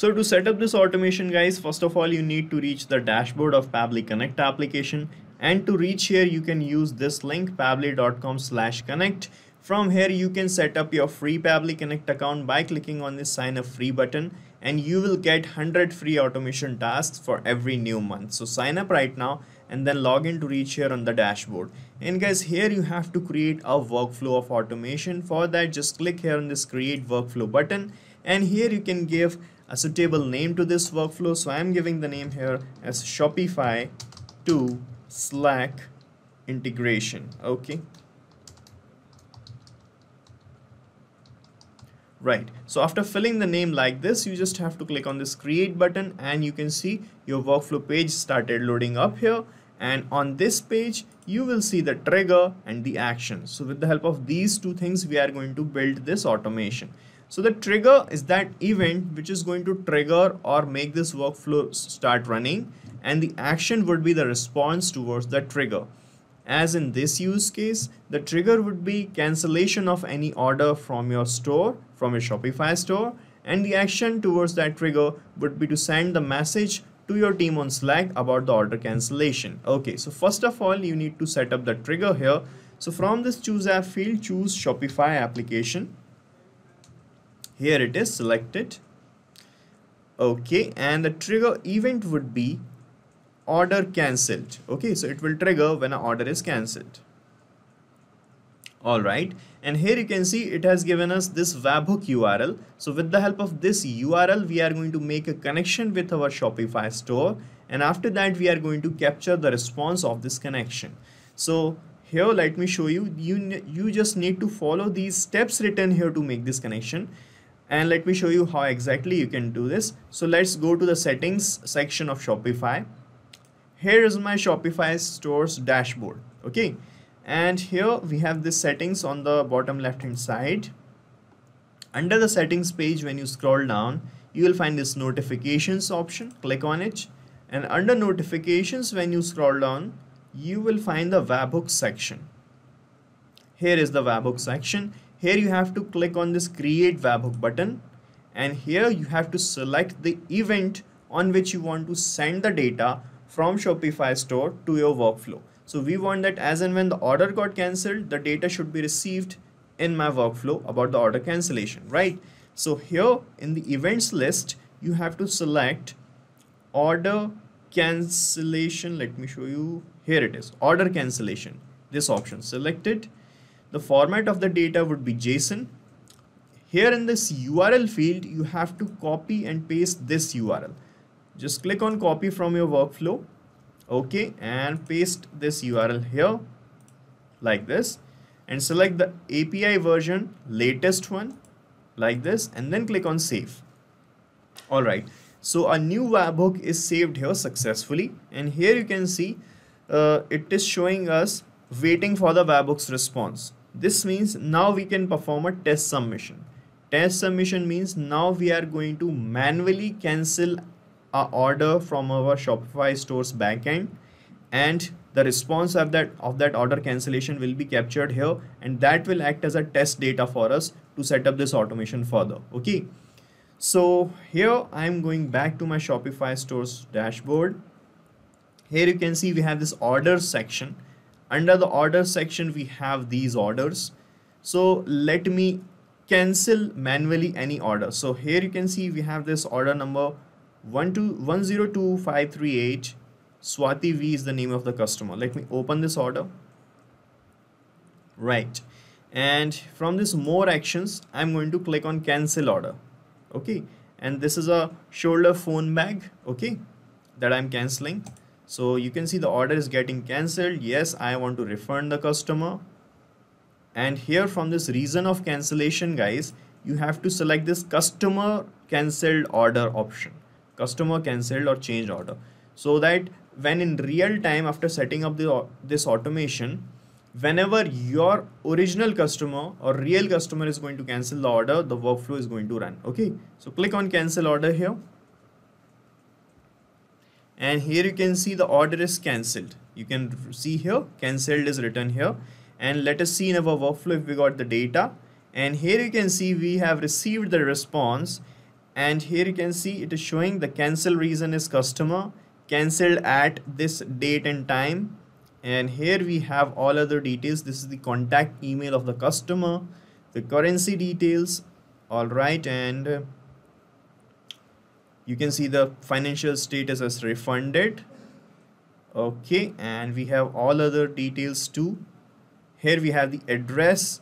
So to set up this automation, guys, first of all, you need to reach the dashboard of Pabbly Connect application. And to reach here, you can use this link pabbly.com/connect. From here, you can set up your free Pabbly Connect account by clicking on this sign up free button, and you will get 100 free automation tasks for every new month. So sign up right now and then log in to reach here on the dashboard. And guys, here you have to create a workflow of automation. For that, just click here on this create workflow button, and here you can give a suitable name to this workflow. So I am giving the name here as Shopify to Slack integration. Okay. Right, so after filling the name like this, you just have to click on this create button, and you can see your workflow page started loading up here. And on this page, you will see the trigger and the action. So with the help of these two things, we are going to build this automation. So the trigger is that event which is going to trigger or make this workflow start running, and the action would be the response towards that trigger. As in this use case, the trigger would be cancellation of any order from your store, from your Shopify store, and the action towards that trigger would be to send the message to your team on Slack about the order cancellation. Okay, so first of all, you need to set up the trigger here. So from this choose app field, choose Shopify application. Here it is, select it. Okay, and the trigger event would be order cancelled. Okay, so it will trigger when an order is cancelled. All right, and here you can see it has given us this webhook URL. So with the help of this URL, we are going to make a connection with our Shopify store, and after that we are going to capture the response of this connection. So here, let me show you. You just need to follow these steps written here to make this connection. And let me show you how exactly you can do this. So let's go to the settings section of Shopify. Here is my Shopify store's dashboard. Okay, and here we have the settings on the bottom left hand side. Under the settings page, when you scroll down, you will find this notifications option. Click on it, and under notifications, when you scroll down, you will find the webhook section. Here is the webhook section. Here you have to click on this create webhook button, and here you have to select the event on which you want to send the data from Shopify store to your workflow. So we want that as and when the order got cancelled, the data should be received in my workflow about the order cancellation, right? So here in the events list, you have to select order cancellation. Let me show you. Here it is, order cancellation. This option, select it. The format of the data would be JSON. Here in this URL field, you have to copy and paste this URL. Just click on copy from your workflow. Okay, and paste this URL here like this, and select the API version, latest one, like this, and then click on save. All right, so a new webhook is saved here successfully, and here you can see it is showing us waiting for the webhook's response. This means now we can perform a test submission. Test submission means now we are going to manually cancel an order from our Shopify store's backend, and the response of that order cancellation will be captured here, and that will act as a test data for us to set up this automation further. Okay, so here I am going back to my Shopify store's dashboard. Here you can see we have this orders section. Under the orders section, we have these orders. So let me cancel manually any order. So here you can see we have this order number 1025538. Swati V is the name of the customer. Let me open this order. Right, and from this more actions, I'm going to click on cancel order. Okay, and this is a shoulder phone bag, okay, that I'm canceling. So you can see the order is getting cancelled. Yes, I want to refund the customer. And here from this reason of cancellation, guys, you have to select this customer cancelled order option, customer cancelled or changed order, so that when in real time after setting up this automation, whenever your original customer or real customer is going to cancel the order, the workflow is going to run. Okay, so click on cancel order here. And here you can see the order is cancelled. You can see here cancelled is written here. And let us see in our workflow if we got the data. And here you can see we have received the response, And here you can see it is showing the cancel reason is customer, cancelled at this date and time. And here we have all other details. This is the contact email of the customer, the currency details. All right, and you can see the financial status as refunded. Okay, and we have all other details too. Here we have the address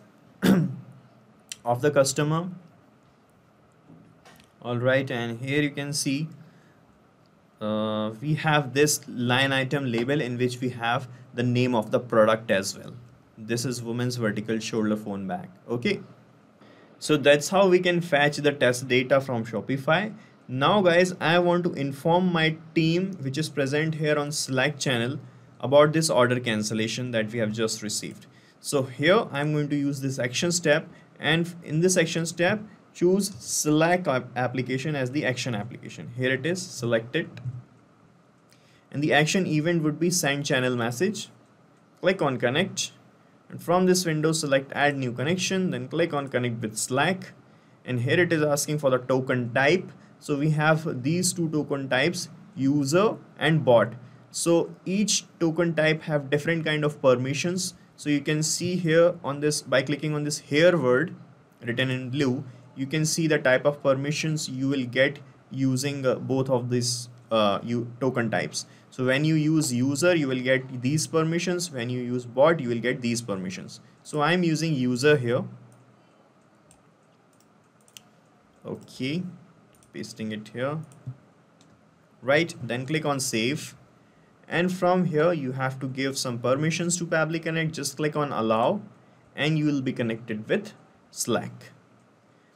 of the customer. All right, and here you can see we have this line item label in which we have the name of the product as well. This is women's vertical shoulder phone bag. Okay, so that's how we can fetch the test data from Shopify. Now guys, I want to inform my team which is present here on Slack channel about this order cancellation that we have just received. So here I'm going to use this action step, and in this action step choose Slack application as the action application. Here it is, select it, and the action event would be send channel message. Click on connect, and from this window select add new connection, then click on connect with Slack, and here it is asking for the token type. So we have these two token types, user and bot. So each token type have different kind of permissions. So you can see here on this, by clicking on this here word written in blue, you can see the type of permissions you will get using both of these token types. So when you use user, you will get these permissions. When you use bot, you will get these permissions. So I'm using user here. Okay, pasting it here. Right, then click on save. And from here you have to give some permissions to Pabbly Connect. Just click on allow and you will be connected with Slack.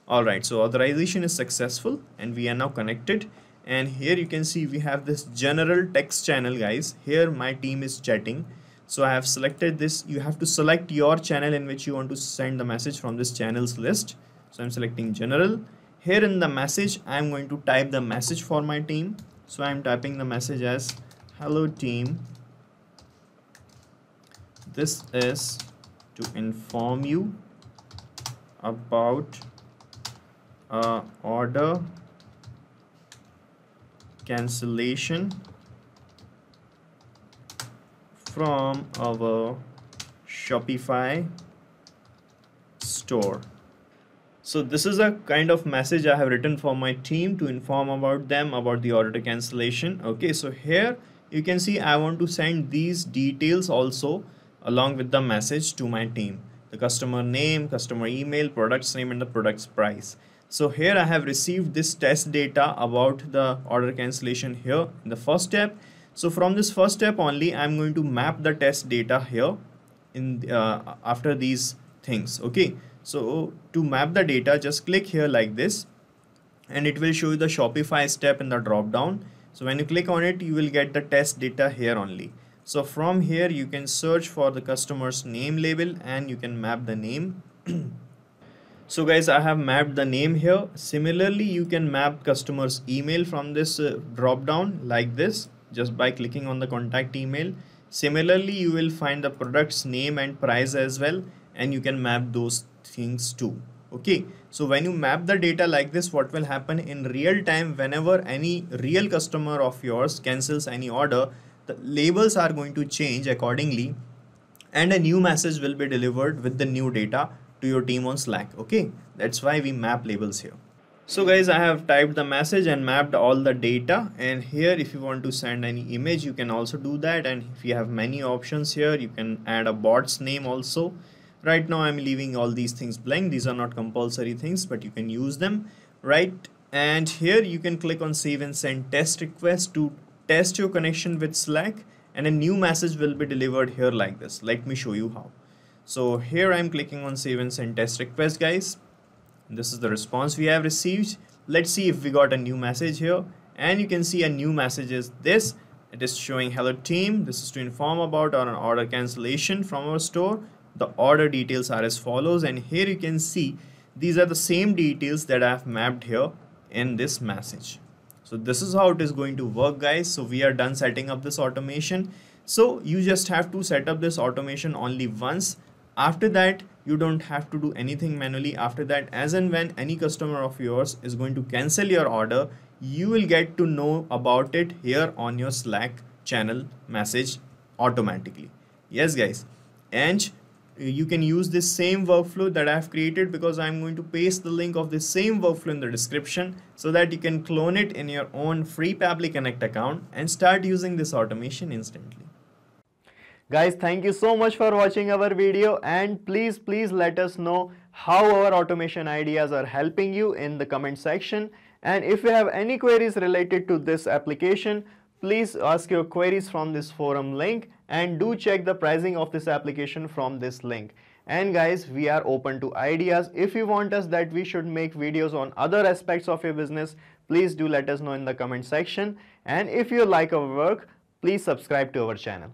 Alright, so authorization is successful and we are now connected. And here you can see we have this general text channel, guys. Here my team is chatting. So I have selected this. You have to select your channel in which you want to send the message from this channels list. So I'm selecting general. Here in the message, I'm going to type the message for my team. So I'm typing the message as hello team. This is to inform you about order cancellation from our Shopify store. So this is a kind of message I have written for my team to inform about them about the order cancellation. Okay, so here you can see I want to send these details also along with the message to my team. The customer name, customer email, product's name, and the product's price. So here I have received this test data about the order cancellation here in the first step. So from this first step only, I'm going to map the test data here in after these things. Okay, so to map the data, just click here like this and it will show you the Shopify step in the drop down. So when you click on it, you will get the test data here only. So from here you can search for the customer's name label and you can map the name. So guys, I have mapped the name here. Similarly, you can map customer's email from this drop down like this, just by clicking on the contact email. Similarly, you will find the product's name and price as well, and you can map those things too. Okay, so when you map the data like this, what will happen in real time, whenever any real customer of yours cancels any order, the labels are going to change accordingly and a new message will be delivered with the new data to your team on Slack. Okay, that's why we map labels here. So guys, I have typed the message and mapped all the data, and here if you want to send any image, you can also do that. And if you have many options here, you can add a bot's name also. Right now I'm leaving all these things blank. These are not compulsory things, but you can use them, right? And here you can click on save and send test request to test your connection with Slack, and a new message will be delivered here like this. Let me show you how. So here I'm clicking on save and send test request, guys. This is the response we have received. Let's see if we got a new message here, and you can see a new message is this. It is showing hello team. This is to inform about our order cancellation from our store. The order details are as follows, and here you can see these are the same details that I have mapped here in this message. So this is how it is going to work, guys. So we are done setting up this automation. So you just have to set up this automation only once. After that, You don't have to do anything manually. After that, as and when any customer of yours is going to cancel your order, you will get to know about it here on your Slack channel message automatically. Yes guys, and you can use this same workflow that I have created, because I'm going to paste the link of this same workflow in the description so that you can clone it in your own free Pabbly Connect account and start using this automation instantly. Guys, thank you so much for watching our video, and please let us know how our automation ideas are helping you in the comment section. And if you have any queries related to this application, please ask your queries from this forum link, and do check the pricing of this application from this link. And guys, we are open to ideas. If you want us that we should make videos on other aspects of your business, please do let us know in the comment section. And if you like our work, please subscribe to our channel.